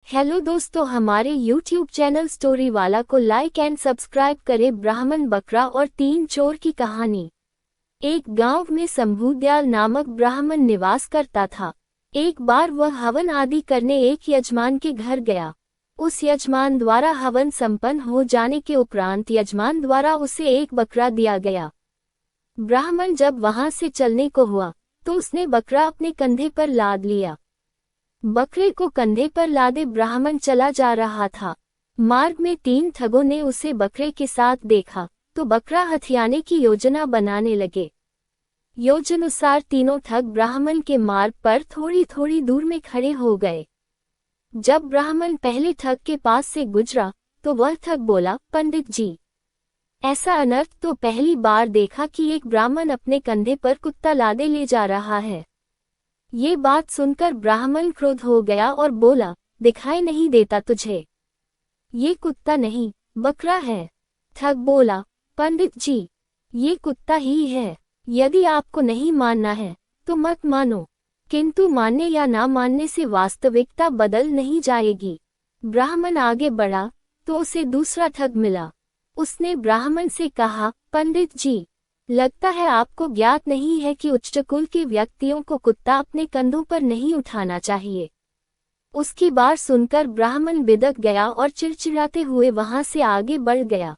Hello दोस्तों, हमारे YouTube channel story वाला को लाइक एंड सब्सक्राइब करें। ब्राह्मण बकरा और 3 चोर की कहानी। एक गांव में शंभुदयाल नामक ब्राह्मण निवास करता था। एक बार वह हवन आदि करने एक यजमान के घर गया। उस यजमान द्वारा हवन संपन्न हो जाने के उपरांत यजमान द्वारा उसे एक बकरा दिया गया। ब्राह्मण जब वहां से चलने को हुआ तो उसने बकरा अपने कंधे पर लाद लिया। बकरे को कंधे पर लादे ब्राह्मण चला जा रहा था। मार्ग में 3 ठगों ने उसे बकरे के साथ देखा तो बकरा हथियाने की योजना बनाने लगे। योजनानुसार तीनों ठग ब्राह्मण के मार्ग पर थोड़ी थोड़ी दूर में खड़े हो गए। जब ब्राह्मण पहले ठग के पास से गुजरा तो वह ठग बोला, पंडित जी, ऐसा अनर्थ तो पहली बार देखा कि एक ब्राह्मण अपने कंधे पर कुत्ता लादे ले जा रहा है। ये बात सुनकर ब्राह्मण क्रोध हो गया और बोला, दिखाई नहीं देता तुझे? ये कुत्ता नहीं, बकरा है। ठग बोला, पंडित जी, ये कुत्ता ही है। यदि आपको नहीं मानना है तो मत मानो, किंतु मानने या ना मानने से वास्तविकता बदल नहीं जाएगी। ब्राह्मण आगे बढ़ा तो उसे दूसरा ठग मिला। उसने ब्राह्मण से कहा, पंडित जी, लगता है आपको ज्ञात नहीं है कि उच्च कुल के व्यक्तियों को कुत्ता अपने कंधों पर नहीं उठाना चाहिए। उसकी बात सुनकर ब्राह्मण बिदक गया और चिड़चिड़ाते हुए वहां से आगे बढ़ गया।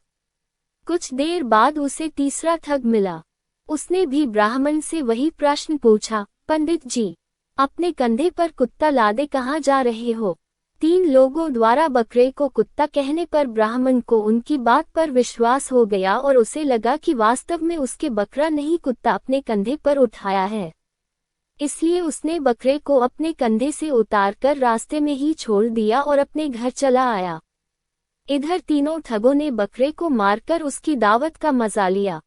कुछ देर बाद उसे तीसरा ठग मिला। उसने भी ब्राह्मण से वही प्रश्न पूछा, पंडित जी, अपने कंधे पर कुत्ता लादे कहाँ जा रहे हो? 3 लोगों द्वारा बकरे को कुत्ता कहने पर ब्राह्मण को उनकी बात पर विश्वास हो गया और उसे लगा कि वास्तव में उसके बकरा नहीं कुत्ता अपने कंधे पर उठाया है। इसलिए उसने बकरे को अपने कंधे से उतारकर रास्ते में ही छोड़ दिया और अपने घर चला आया। इधर तीनों ठगों ने बकरे को मारकर उसकी दावत का मजा लिया।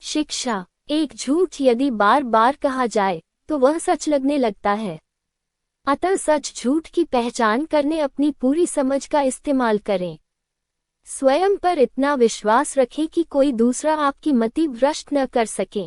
शिक्षा: एक झूठ यदि बार बार कहा जाए तो वह सच लगने लगता है। अतः सच झूठ की पहचान करने अपनी पूरी समझ का इस्तेमाल करें। स्वयं पर इतना विश्वास रखें कि कोई दूसरा आपकी मति भ्रष्ट न कर सके।